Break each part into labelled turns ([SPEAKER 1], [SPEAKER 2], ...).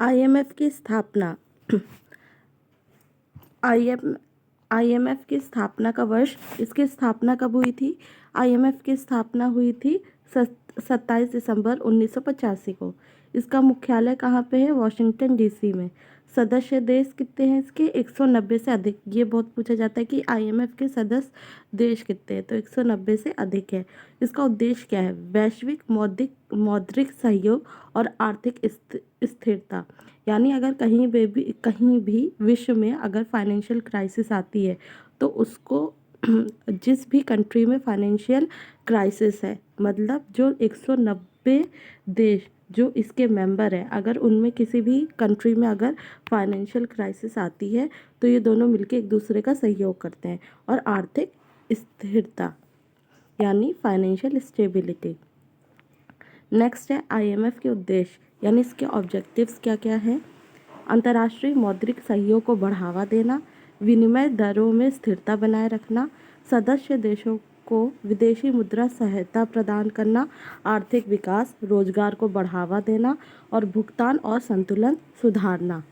[SPEAKER 1] IMF की स्थापना IM IMF की स्थापना का वर्ष, इसकी स्थापना कब हुई थी? आईएमएफ की स्थापना हुई थी 27 दिसंबर 1985 को। इसका मुख्यालय कहाँ पे है? वॉशिंगटन डीसी में। सदस्य देश कितने हैं इसके? 190 से अधिक। ये बहुत पूछा जाता है कि आईएमएफ के सदस्य देश कितने हैं, तो 190 से अधिक है। इसका उद्देश्य क्या है? वैश्विक मौद्रिक सहयोग और आर्थिक स्थिरता। यानी अगर कहीं भी विश्व में अगर फाइनेंशियल क्राइसिस आती है तो उसको जिस भी कंट्री में फाइनेंशियल क्राइसिस है, मतलब जो 190 देश जो इसके मेंबर है, अगर उनमें किसी भी कंट्री में अगर फाइनेंशियल क्राइसिस आती है तो ये दोनों मिलकर एक दूसरे का सहयोग करते हैं। और आर्थिक स्थिरता यानी फाइनेंशियल स्टेबिलिटी। नेक्स्ट है आईएमएफ के उद्देश्य यानी इसके ऑब्जेक्टिव्स क्या क्या हैं? अंतर्राष्ट्रीय मौद्रिक सहयोग को बढ़ावा देना, विनिमय दरों में स्थिरता बनाए रखना, सदस्य देशों को विदेशी मुद्रा सहायता प्रदान करना, आर्थिक विकास, रोजगार को बढ़ावा देना और भुगतान और संतुलन सुधारना।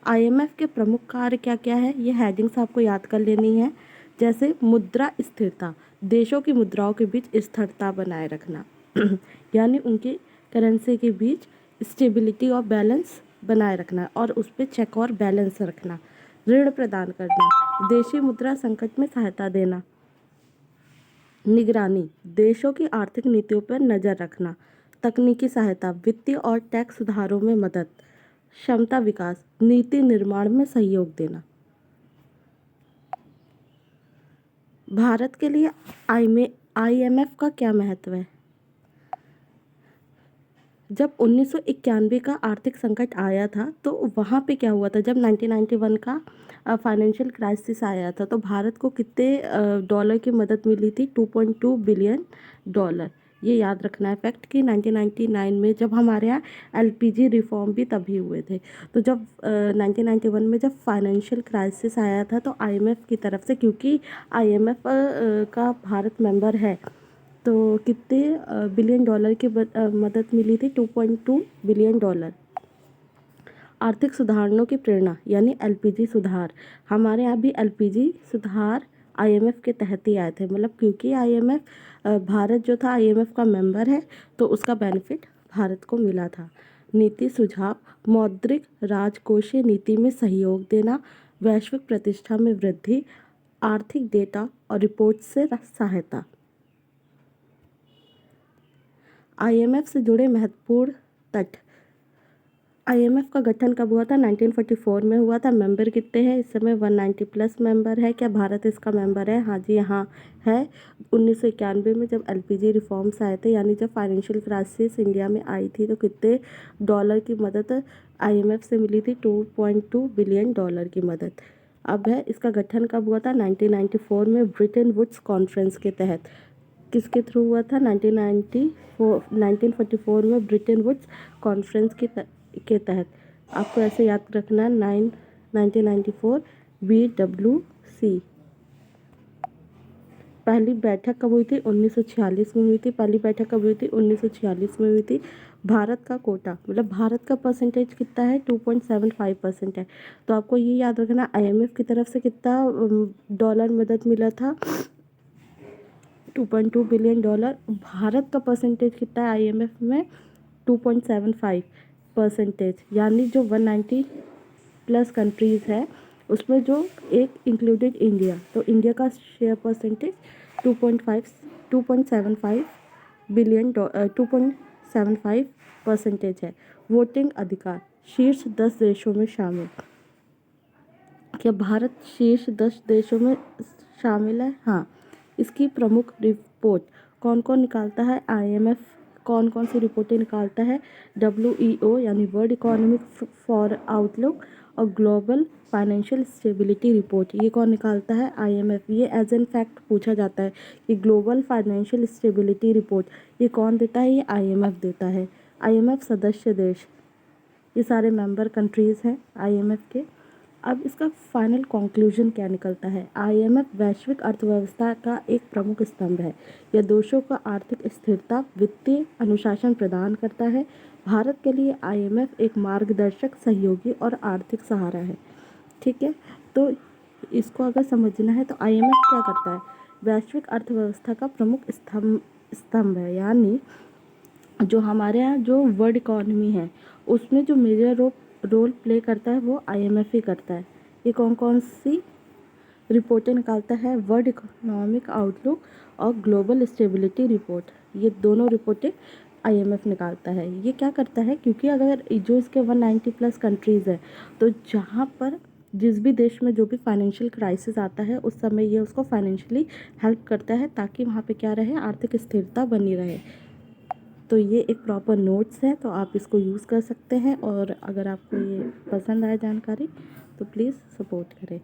[SPEAKER 1] आईएमएफ के प्रमुख कार्य क्या क्या है? ये हेडिंग्स आपको याद कर लेनी है। जैसे मुद्रा स्थिरता, देशों की मुद्राओं के बीच स्थिरता बनाए रखना यानी उनकी करेंसी के बीच स्टेबिलिटी और बैलेंस बनाए रखना और उस पर चेक और बैलेंस रखना। ऋण प्रदान करना, देशी मुद्रा संकट में सहायता देना। निगरानी, देशों की आर्थिक नीतियों पर नज़र रखना। तकनीकी सहायता, वित्तीय और टैक्स सुधारों में मदद। क्षमता विकास, नीति निर्माण में सहयोग देना। भारत के लिए आईएमएफ का क्या महत्व है? जब 1991 का आर्थिक संकट आया था तो वहाँ पे क्या हुआ था? जब 1991 का फाइनेंशियल क्राइसिस आया था तो भारत को कितने डॉलर की मदद मिली थी? 2.2 बिलियन डॉलर। ये याद रखना है फैक्ट कि 1999 में जब हमारे यहाँ एलपीजी रिफॉर्म भी तभी हुए थे। तो जब 1991 में जब फाइनेंशियल क्राइसिस आया था तो आईएमएफ की तरफ से, क्योंकि आईएमएफ का भारत मेंबर है, तो कितने बिलियन डॉलर की मदद मिली थी? 2.2 बिलियन डॉलर। आर्थिक सुधारणों की प्रेरणा यानी एलपीजी सुधार। हमारे यहाँ भी एलपीजी सुधार आईएमएफ के तहत ही आए थे, मतलब क्योंकि आईएमएफ भारत जो था आईएमएफ का मेंबर है तो उसका बेनिफिट भारत को मिला था। नीति सुझाव, मौद्रिक राजकोषीय नीति में सहयोग देना, वैश्विक प्रतिष्ठा में वृद्धि, आर्थिक डेटा और रिपोर्ट से सहायता। आईएमएफ से जुड़े महत्वपूर्ण तथ्य। आईएमएफ का गठन कब हुआ था? 1944 में हुआ था। मेंबर कितने हैं इस समय? 190 प्लस मेंबर है। क्या भारत इसका मेंबर है? हाँ जी, यहाँ है। 1991 में जब एलपीजी रिफॉर्म्स आए थे, यानी जब फाइनेंशियल क्राइसिस इंडिया में आई थी, तो कितने डॉलर की मदद आईएमएफ से मिली थी? 2.2 बिलियन डॉलर की मदद। अब है इसका गठन कब हुआ था? 1994 में ब्रिटेन वुड्स कॉन्फ्रेंस के तहत। किसके थ्रू हुआ था? 1944 में ब्रिटेन वुड्स कॉन्फ्रेंस के तहत। आपको ऐसे याद रखना है 1994 BWC। पहली बैठक कब हुई थी? 1946 में हुई थी। पहली बैठक कब हुई थी? 1946 में हुई थी। भारत का कोटा, मतलब भारत का परसेंटेज कितना है? 2.75% है। तो आपको ये याद रखना आईएमएफ की तरफ से कितना डॉलर मदद मिला था? 2.2 बिलियन डॉलर। भारत का परसेंटेज कितना है आईएमएफ में? 2.75%। यानी जो 190 प्लस कंट्रीज़ है उसमें जो एक इंक्लूडेड इंडिया, तो इंडिया का शेयर परसेंटेज 2.75 बिलियन 2.75% है। वोटिंग अधिकार, शीर्ष 10 देशों में शामिल। क्या भारत शीर्ष 10 देशों में शामिल है? हाँ। इसकी प्रमुख रिपोर्ट कौन कौन निकालता है? आईएमएफ कौन कौन सी रिपोर्टें निकालता है? डब्ल्यूईओ यानी वर्ल्ड इकोनॉमिक फॉर आउटलुक और ग्लोबल फाइनेंशियल स्टेबिलिटी रिपोर्ट, ये कौन निकालता है? आईएमएफ। ये एज एन फैक्ट पूछा जाता है कि ग्लोबल फाइनेंशियल स्टेबिलिटी रिपोर्ट ये कौन देता है? ये आईएमएफ देता है। आईएमएफ सदस्य देश, ये सारे मेंबर कंट्रीज़ हैं आईएमएफ के। अब इसका फाइनल कंक्लूजन क्या निकलता है? आईएमएफ वैश्विक अर्थव्यवस्था का एक प्रमुख स्तंभ है। यह देशों को आर्थिक स्थिरता, वित्तीय अनुशासन प्रदान करता है। भारत के लिए आईएमएफ एक मार्गदर्शक, सहयोगी और आर्थिक सहारा है। ठीक है, तो इसको अगर समझना है तो आईएमएफ क्या करता है? वैश्विक अर्थव्यवस्था का प्रमुख स्तंभ है, यानी जो हमारे यहाँ जो वर्ल्ड इकॉनमी है उसमें जो मेजर रोल प्ले करता है वो आईएमएफ ही करता है। ये कौन कौन सी रिपोर्टें निकालता है? वर्ल्ड इकोनॉमिक आउटलुक और ग्लोबल स्टेबिलिटी रिपोर्ट, ये दोनों रिपोर्टें आईएमएफ निकालता है। ये क्या करता है, क्योंकि अगर जो इसके 190 प्लस कंट्रीज़ है, तो जहाँ पर जिस भी देश में जो भी फाइनेंशियल क्राइसिस आता है उस समय ये उसको फाइनेंशियली हेल्प करता है, ताकि वहाँ पे क्या रहे, आर्थिक स्थिरता बनी रहे। तो ये एक प्रॉपर नोट्स है, तो आप इसको यूज़ कर सकते हैं। और अगर आपको ये पसंद आए जानकारी तो प्लीज़ सपोर्ट करें।